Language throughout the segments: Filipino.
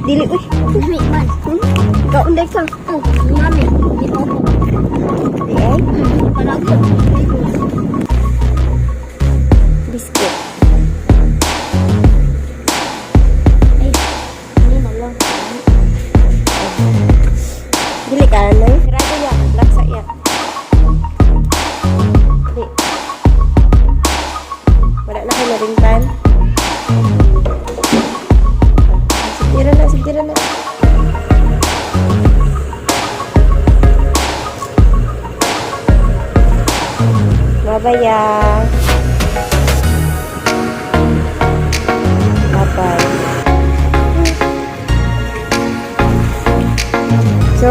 Dili, uy. Dili man. Ikaw, unday ka. Oh, mami. Dito ako. Di ay? Palagod. Biscuit. Ay, ini na lang. Dili ka, ano? Sirado yan. Laksa yan. Di. Wala na kayo naringkan. Sigtira na. Bye-bye. Bye-bye. So,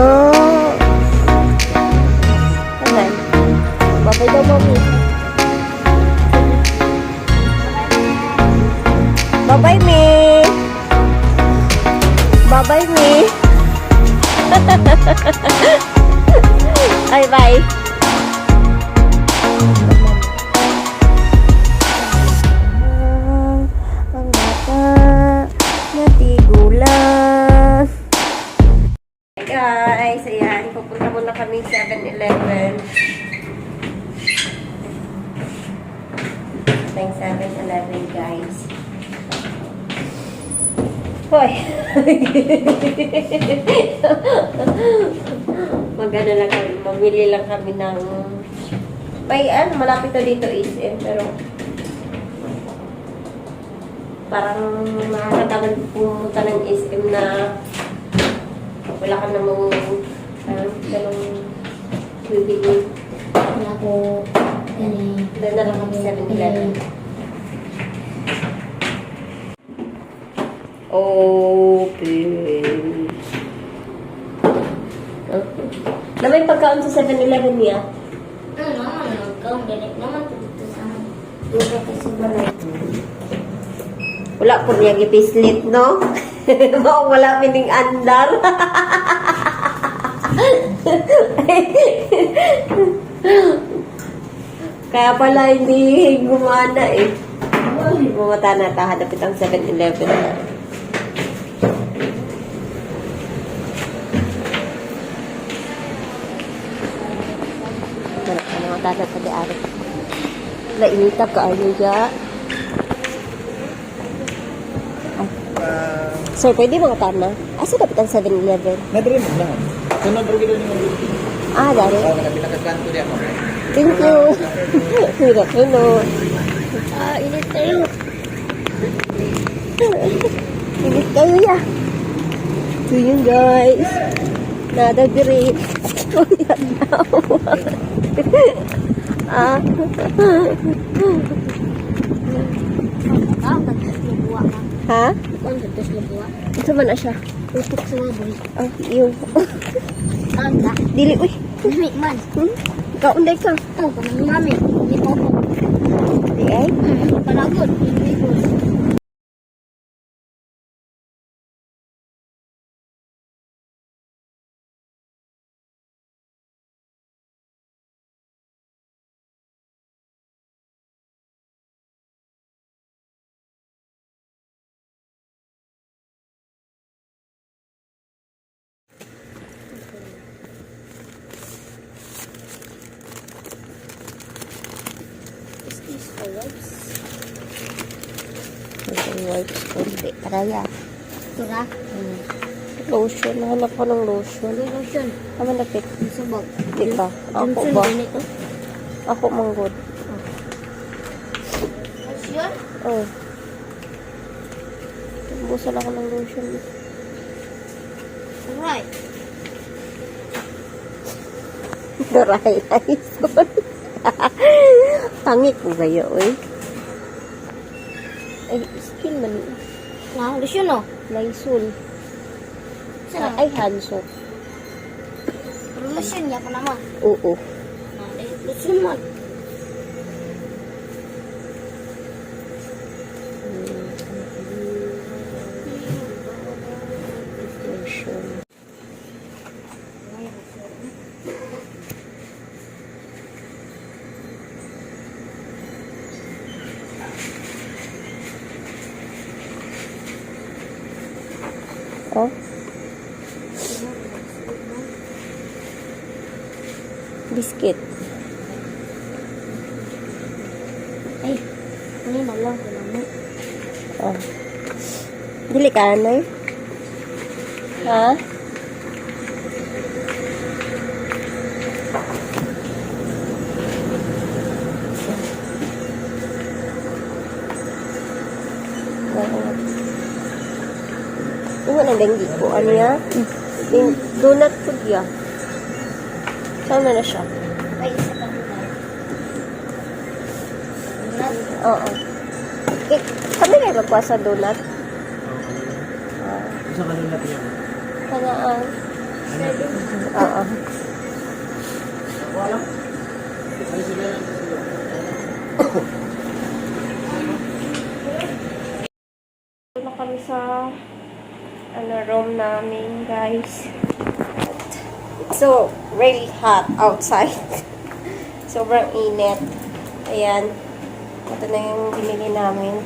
ayan. Bye-bye daw, mommy. Bye-bye, me. Bye-bye, me. Bye-bye. Ang bata natigulan. Hey guys, ayan. Pupunta muna kami 7-Eleven. Thanks 7-Eleven, guys. Hoy! Magano lang kami, mamili lang kami ng may malapit na dito SM, pero parang nakakatagal pumunta ng SM na wala ka namang ganong bibili. Wala ko. Doon na lang kami 7-Eleven. Open. Na may pagkaon sa 7-Eleven niya. Naman, nagkaon. Direct naman dito sa amin. Dito kasi balay. Wala po niya gipislit, no? Wala pining andar. Kaya pala hindi gumana eh. Bumata na tahadapit ang 7-Eleven na. Mga tata sa diari. Lainitap ka ayo ya. Sir, pwede mga tana? Asa dapat ang 7-Eleven? Nadiri mo lang. Sunod ro gid ni mo. Dari. Oh, pinakakanto di ako. Thank you. Hirap yun, Init tayo. Init kayo ya. So yun guys. Nada diri. Oh, yan daw. Ha? Ang gatos na buwa. Ito man na siya. Utok sa mga boy. Yung. Tanda. Dili, uy. Dili man. Ikaw, unday ka. Oh, mami. Dito ako. Di ay? Palagod. Wipes kundi. Taraya. Tura. Lotion. Nahanap ko ng lotion. Lotion. Tama na pit. Subok. Di ba? Ako Johnson ba? ganito. Ako manggod. Lotion? Oh. Busan ako ng lotion. Alright. Daray Lysol. Pangit ko kayo, eh. Ay, skin man. Na, lotion oh. Lysol. Saan? Ay, Hanso. Lotion niya pa naman. Oo. Lotion man. Lotion. Oh. Biscuit. Ay, ini na lang ko naman. Oh. Dili ka, Nay? Ha? Iwan ang denggi ko. Ano ya? Donut food ya. Saan na siya? Ay, isa pa ko na. Oo. Eh, kami kayo magkuha sa donut? Isa ka nung natin yan. Kanaan. Oo. Wala. Ay, sila lang sila. Na kami sa room namin, guys. It's so really hot outside. Sobrang init. Ayan. Ito na yung binili namin.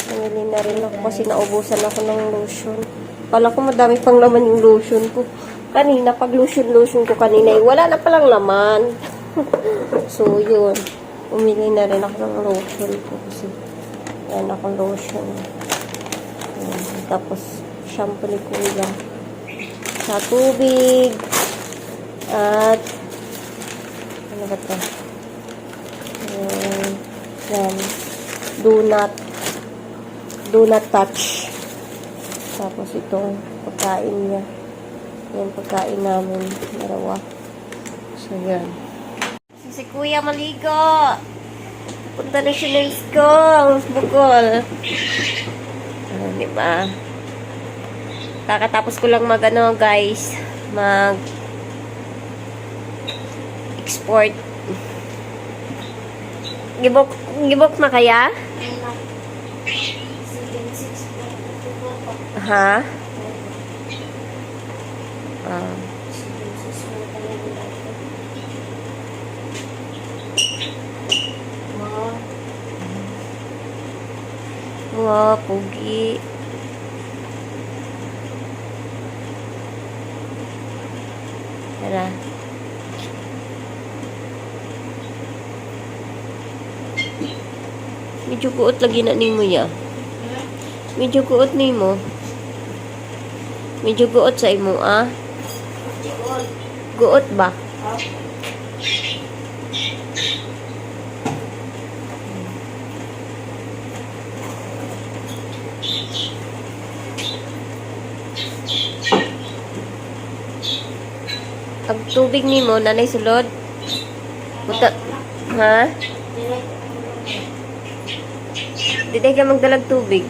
Namili na rin ako kasi naubusan ako ng lotion. Kala ko madami pang laman yung lotion ko. Kanina, pag lotion ko kanina, wala na palang laman. So, yun. Umili na rin ako ng lotion ko kasi yan akong lotion. Ayan. Tapos, shampoo ni Kuya. Sa tubig. At, ano ba ito? Yan. Donut touch. Tapos itong pagkain niya. Yan, pagkain namin. Dalawa. So, yan. Si Kuya maligo. Punta na siya ng school. Bukol. Diba? Kakatapos ko lang guys. Export. Gibok na kaya? Ha? Wow, pugi. Tara. Medyo kuot lagi na nimo ya. Medyo kuot nimo. Medyo guot sa imo, ah? Guot ba? Ang tubig nimo nanay sulod. Buta. Ha? Dili ka magdalag tubig.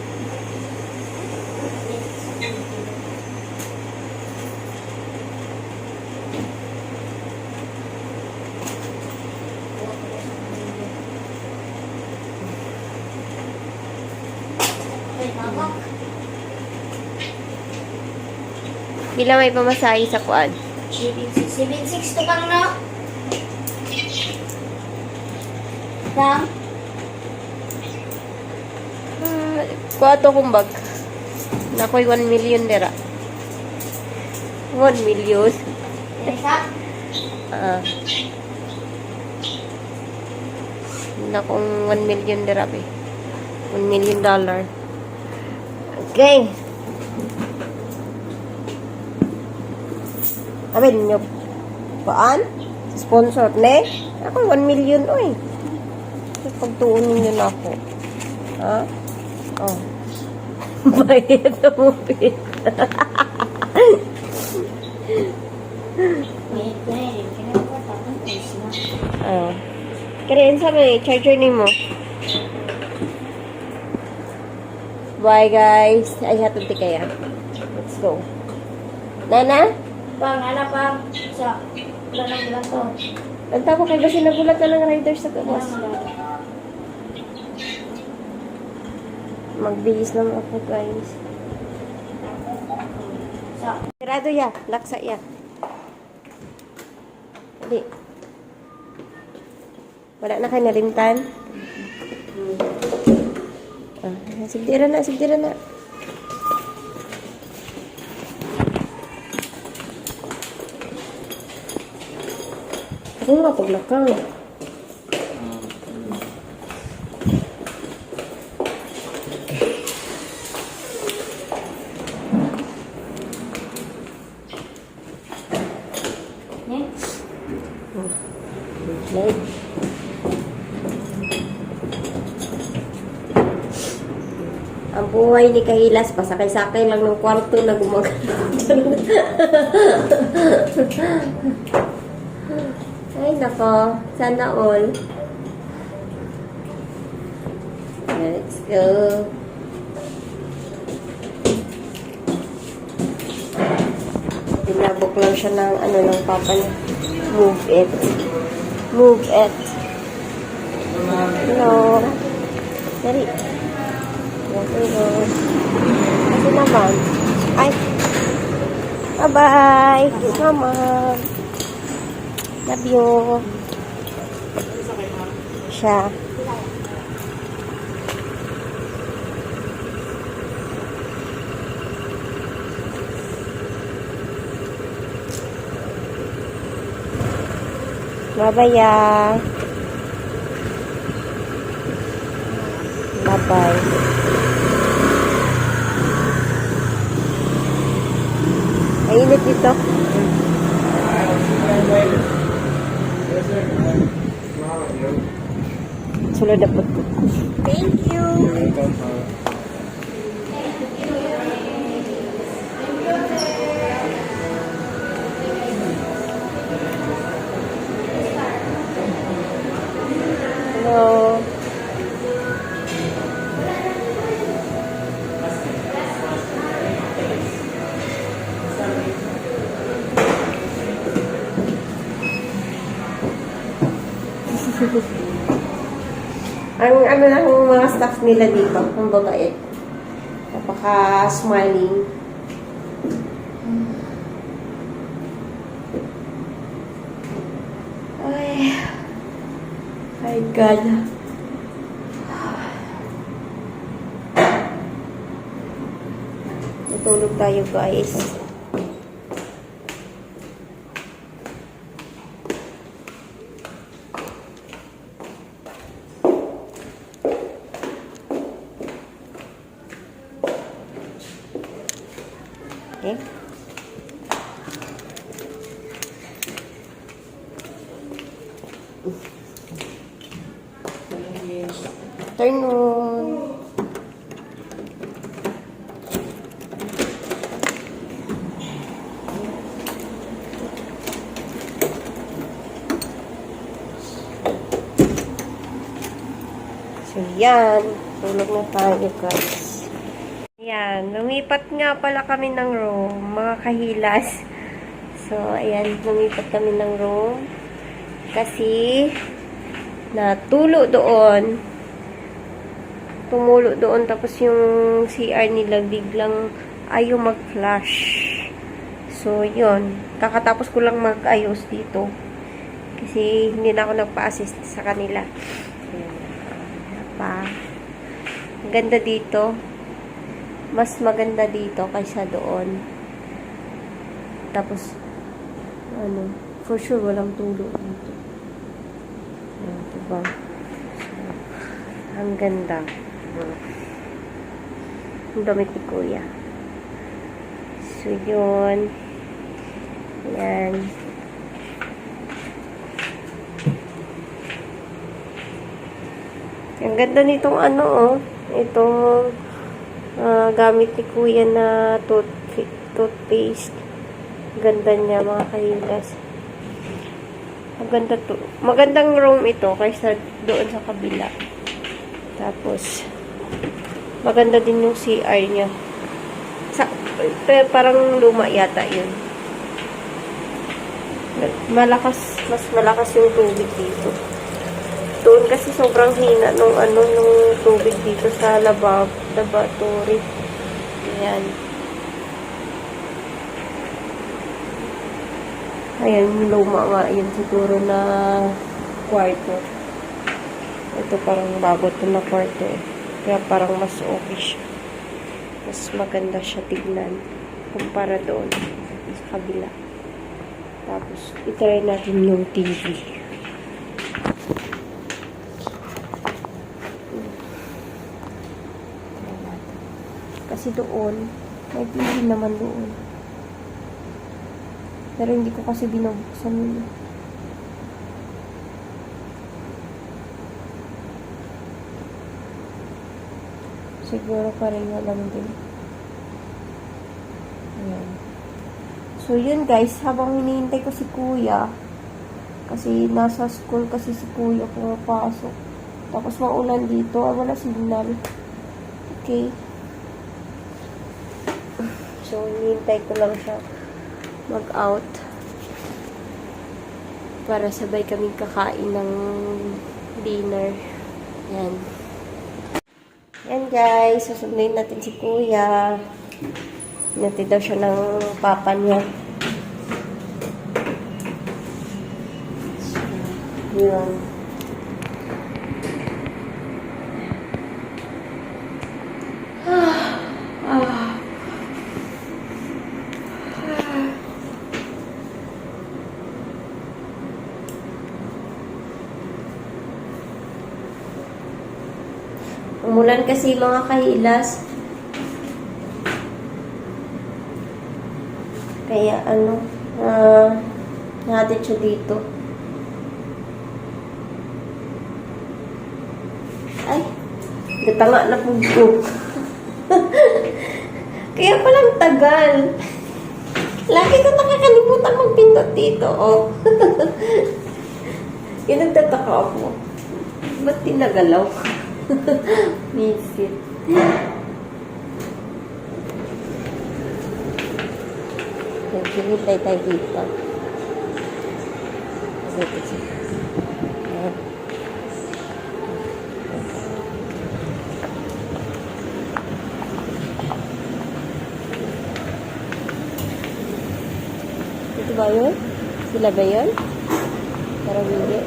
Bila may pamasahe sa kuan? 7.6 to kang na. Kam? Kuato kumbag. Nakoy 1 million dira. 1 million. Isa? Nakong 1 million dira be. $1 million. Okay. Amin nyo. Paan? Sponsor ne? Ako 1 million oy. Pagtuunin nyo na ako. Ha? Oh. Bayad na mo pin. Oh. Kaya sa may charger ni mo. Bye guys. Ay hatod ti kaya. Let's go. Nana? Pang, ana pang. Sa, bulan to. Nagtapo kay kasi nagulat na ng riders sa kabas. Magbihis lang ako guys. Sa, Sarado ya. Laksa ya. Hindi. Wala na kayo nalimtan? Sigdira na. Oo nga, paglakang. Yan. Like. Ang buhay ni Kahilas, pasakay-sakay lang ng kwarto na gumagana. Ay, nako. Sana all. Let's go. Tinabok lang siya ng ano ng papa niya. Move it. Move it. Hello. Dari. Hello. Kasi naman. Ay. Bye-bye. Mama. Love you. Siya. Bye-bye, ya. Bye-bye. Mainit dito. Sulod na po. Thank you. Hello. Ang ano lang mga staff nila dito, ang babait. Napaka-smiling. Ay. My God. Natulog tayo, guys. Okay. Afternoon. So, yan. Tulog na tayo, guys. Yan. Lumipat nga pala kami ng room, mga kahilas. So, ayan. Lumipat kami ng room. Kasi, natulo doon. Tumulo doon. Tapos, yung CR nila biglang ayaw mag-flash. So, yun. Kakatapos ko lang mag-ayos dito. Kasi, hindi na ako nagpa-assist sa kanila. Pa. Ang ganda dito. Mas maganda dito kaysa doon. Tapos, ano, for sure, walang tulo dito. Ayan, diba? So, ang ganda. Ang damit ni Kuya. So, yun. Ayan. Ang ganda nitong ano, oh. Itong gamit ni Kuya na toothpaste. Ganda niya, mga kahilas. Maganda to. Magandang room ito kaysa doon sa kabila. Tapos, maganda din yung CR niya. Parang luma yata yun. Mas malakas yung tubig dito. Doon kasi sobrang hina nung tubig dito sa lavatory. Ayan. Ayan, luma nga yun siguro na kwarto. Ito parang bago ito na kwarto eh. Kaya parang mas okay siya. Mas maganda siya tignan kumpara doon sa kabila. Tapos, itry natin yung TV. kasi doon. May TV naman doon. Pero hindi ko kasi binubuksan yun. Siguro pareho lang din. Ayan. So, yun guys. Habang hinihintay ko si kuya, kasi nasa school kasi si kuya pumapasok. Tapos maulan dito. Wala signal. Okay. So, hinihintay ko lang siya mag-out para sabay kaming kakain ng dinner. Yan. Yan guys. Susunduin natin si kuya. Hinatid daw siya ng papa niya. Yun. Umulan kasi mga kahilas. Kaya natin siya dito. Ay, gatanga na po ko. Kaya palang tagal. Lagi ko nakakalimutan magpindot dito, oh. Yan nagtataka ako. Ba't tinagalaw? Visit. Naghihintay tayo dito. Ayan. Ito ba yun? Sila ba yun? Parang hindi.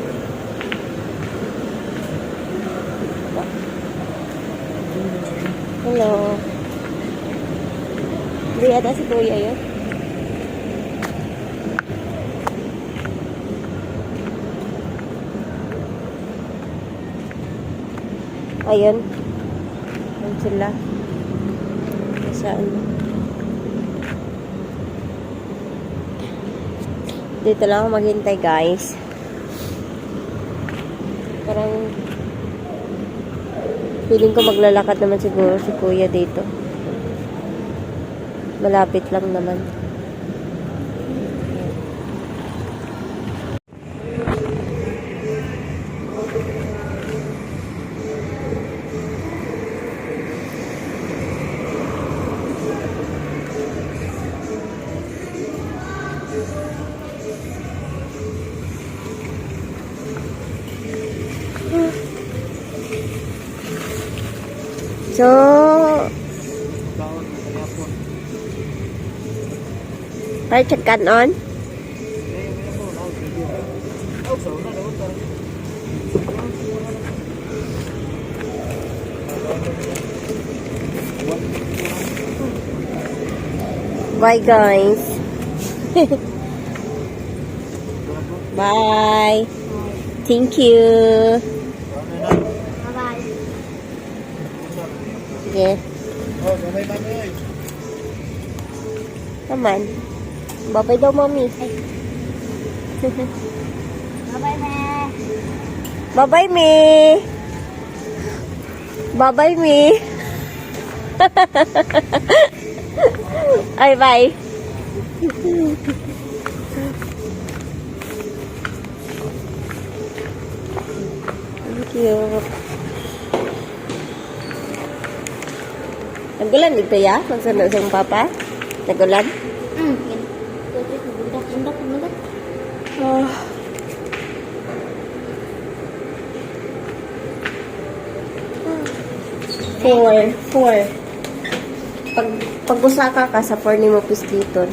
Hello. Hindi ata si kuya yun. Ayun. Ayun sila. Saan? Dito lang ako maghintay guys. Parang feeling ko maglalakad naman siguro si kuya dito. Malapit lang naman. So, ay, check on. Bye, guys. Bye. Thank you. Bye-bye. Sige. Oh, bye bye. Naman. Bye-bye daw, mami. Bye-bye, me. Bye-bye, me. Bye-bye, me. Ay, bye. Thank you. Nagulan dito ya? Magsunod sa papa? Nagulan? Bundak. Oh. Four. Pag busaka ka sa 4 ni mo pisliton.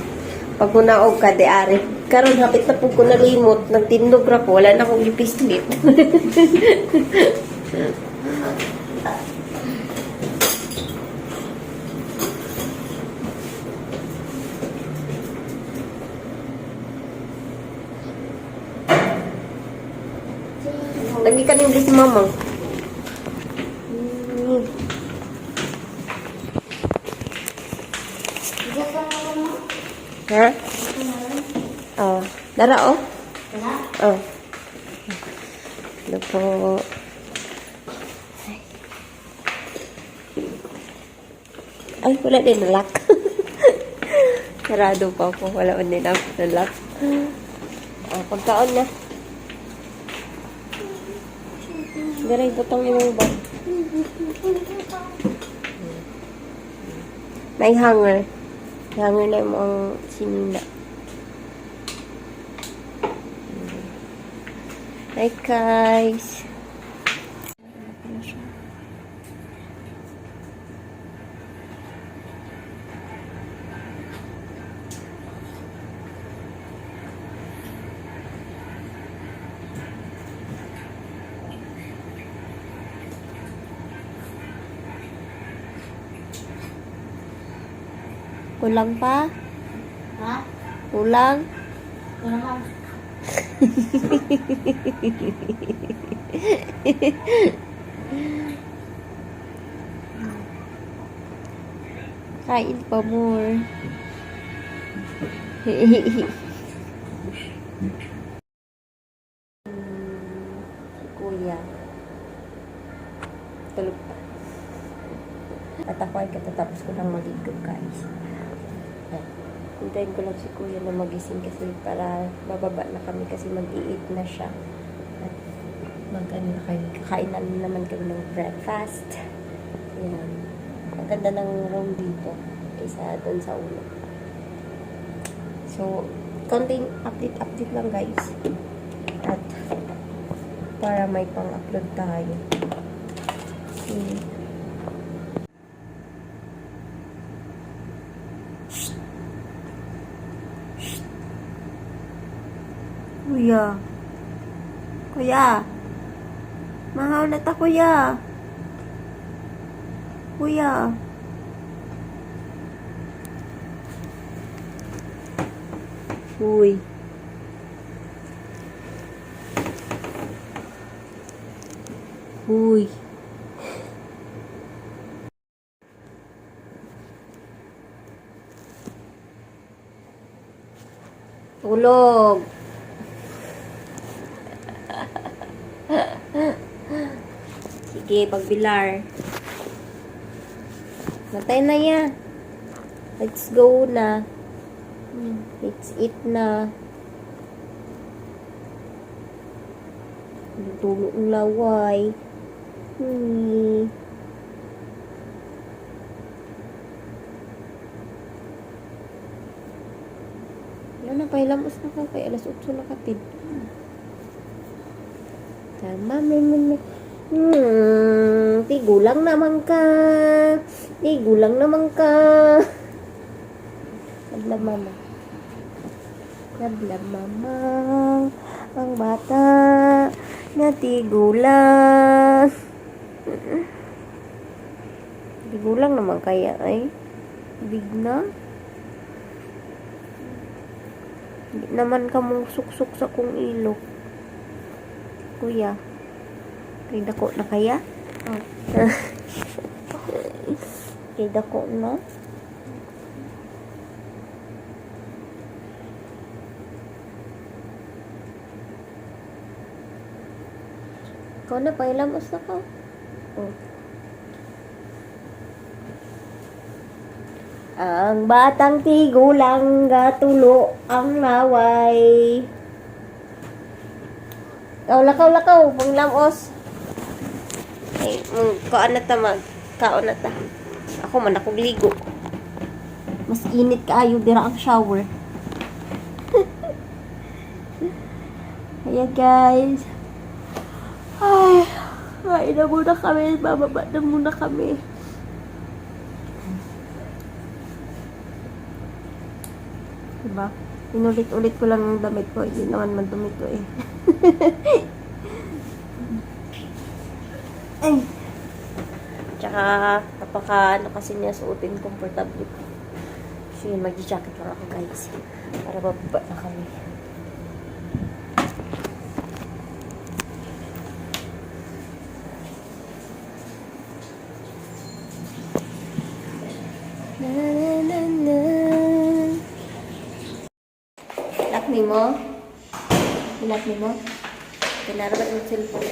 Pag munaog ka, di-ari. Karon hapit na po ko nalimot. Nagtindog ra ko. Wala na akong ipislit. Lagi ka nyung si mama. Japan ako mo. Ha? Ito na rin. Oh. Dara, oh. Wala. Oh. Ano po? Ay, wala din na lock. Sarado pa po. Wala din na lock. Oh, pagkaon na. Garay, butang yung bag. May hanger. Hanger na yung mga sinina. Hi guys. Kulang pa? Ha? Kulang? Wala ka. Kain pa more. Si Kuya. Tulog pa. At ako ay katatapos ko lang maligo, guys. Hintayin ko lang si Kuya na magising kasi para bababa na kami kasi mag-i-eat na siya. At kakain na naman kami ng breakfast. Yan. Ang ganda ng room dito kaysa doon sa ulo. So, konting update lang guys. At para may pang-upload tayo. Okay. Kuya. Kuya. Mahaw na ta, kuya. Kuya. Uy. Uy. Tulog. Sige, pagbilar. Natay na yan. Let's go na. Let's eat na. Tulog ang laway. Wala na, pailamos na ka. Kaya alas 8 na kapit. Tama, may. Tigulang naman ka. Tigulang naman ka. Nabla mama. Nabla mama. Ang bata. Natigulang. Tigulang naman kaya ay. Big na. Hindi naman ka mong suksok sa kong ilok. Kuya. Kay dako na kaya? Oh. Kay dako na? Ikaw na, pailamos na ka. Oh. Ang batang tigulang gatulo ang laway. Lakaw, panglamos. Ay, kaon na ta kaon na ta. Ako man akong ligo. Mas init kaayo dira ang shower. Ayan guys. Ay, na muna kami. Bababa na muna kami. Diba? Inulit-ulit ko lang ang damit ko. Hindi naman madumi to eh. Ay. Tsaka, ano kasi niya suotin comfortable ko. So yun, mag-jacket lang ako guys. Para bababa na kami. Na na na na. ni mo? Bilat ni mo? Kinarabat yung cellphone.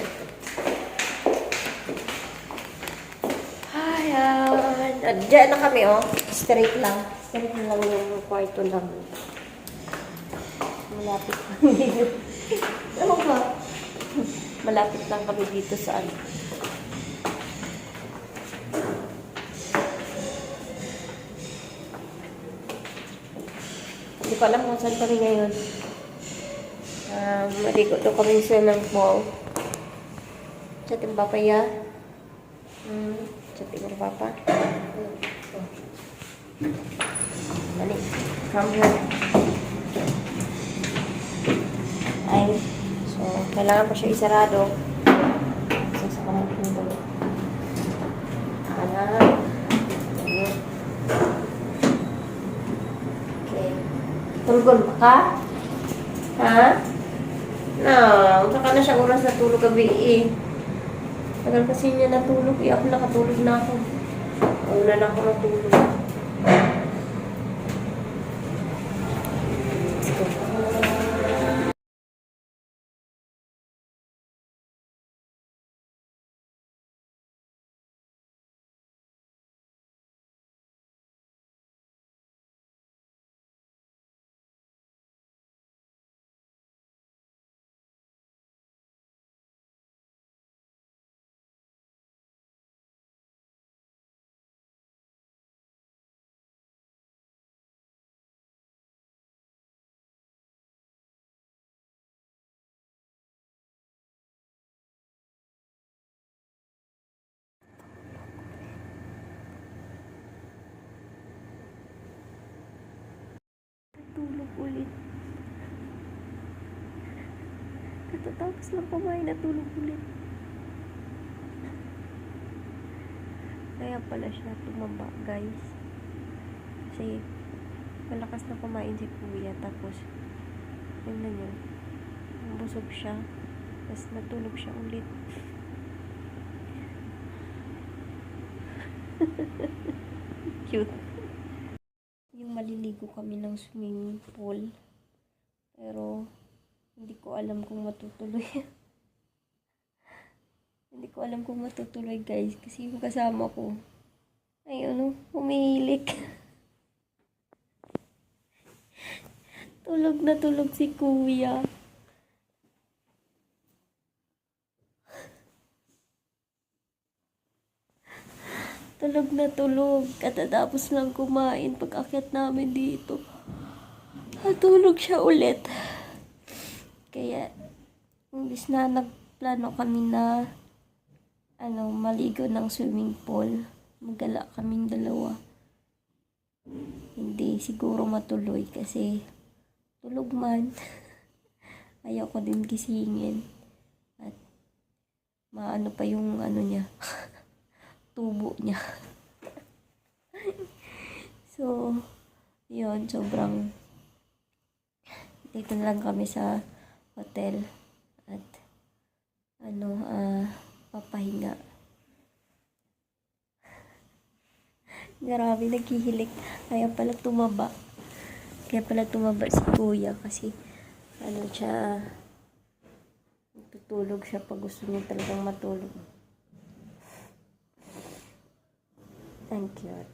Ayan. Diyan na kami, oh. Straight lang. Straight lang yung kwarto lang. Malapit lang dito. Ano ba? Malapit lang kami dito sa ano. Hindi ko alam kung saan kami ngayon. Maligo doon kami sa swimming pool. Sa timbapaya. Sa timbapapa. Dali. Come here. Ay. So, kailangan pa siya isarado. Isa sa kamay ko. Anak. Okay. Tulgon pa ka? Ha? No. Saka na siya oras na tulog gabi eh. Tagal kasi niya natulog eh. Ako nakatulog na ako. Una na ako natulog. Let's go. Tulog ulit. Katatapos lang kumain na tulog ulit. Kaya pala siya tumaba, guys. Kasi malakas na kumain si kuya. Tapos, tingnan niyo. Busog siya. Tapos natulog siya ulit. Cute. Yung maliligo kami ng swimming pool. Pero, hindi ko alam kung matutuloy. Hindi ko alam kung matutuloy, guys. Kasi yung kasama ko, ay ano, umihilik. Tulog na tulog si kuya. Tulog na tulog. Katatapos lang kumain pag-akyat namin dito. Natulog siya ulit. Kaya, imbis na nagplano kami na maligo ng swimming pool. Magala kaming dalawa. Hindi siguro matuloy kasi tulog man. Ayaw ko din gisingin. At maano pa yung niya. Tubo niya. So, yun, sobrang dito na lang kami sa hotel at papahinga. Grabe, naghihilik. Kaya pala tumaba si kuya kasi siya tutulog siya pag gusto niya talagang matulog. Ang cute.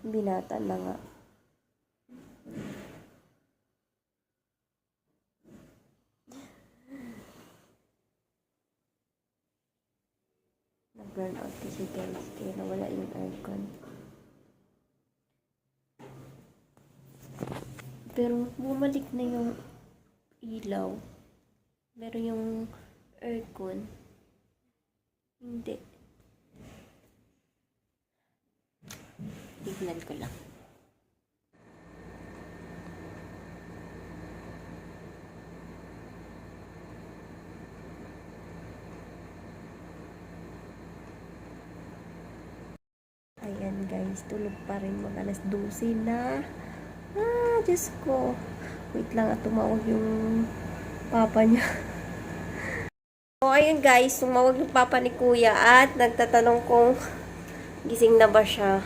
Binata na nga. Nag-burn out kasi guys. Kaya nawala yung aircon. Pero bumalik na yung ilaw. Pero yung aircon, hindi. Tignan ko lang. Ayan guys, tulog pa rin mga alas 12 na. Diyos ko. Wait lang at tumawag yung papa niya. So, ayun guys, tumawag yung papa ni kuya at nagtatanong kung gising na ba siya.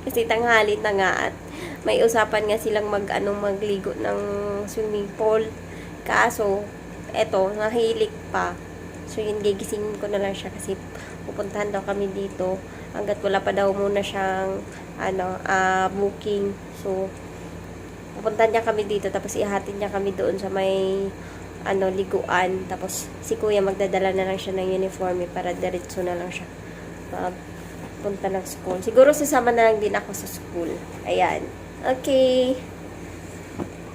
Kasi tanghali na nga at may usapan nga silang magligo ng swimming pool. Kaso, eto, nahilik pa. So, yun, gigisingin ko na lang siya kasi pupuntahan daw kami dito hanggat wala pa daw muna siyang booking. So, pupuntahan niya kami dito tapos ihatid niya kami doon sa may liguan. Tapos, si kuya magdadala na lang siya ng uniforme para diretso na lang siya punta ng school. Siguro sasama na lang din ako sa school. Ayan. Okay.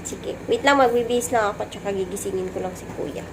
Sige. Wait lang, magbibihis lang ako tsaka gigisingin ko lang si kuya.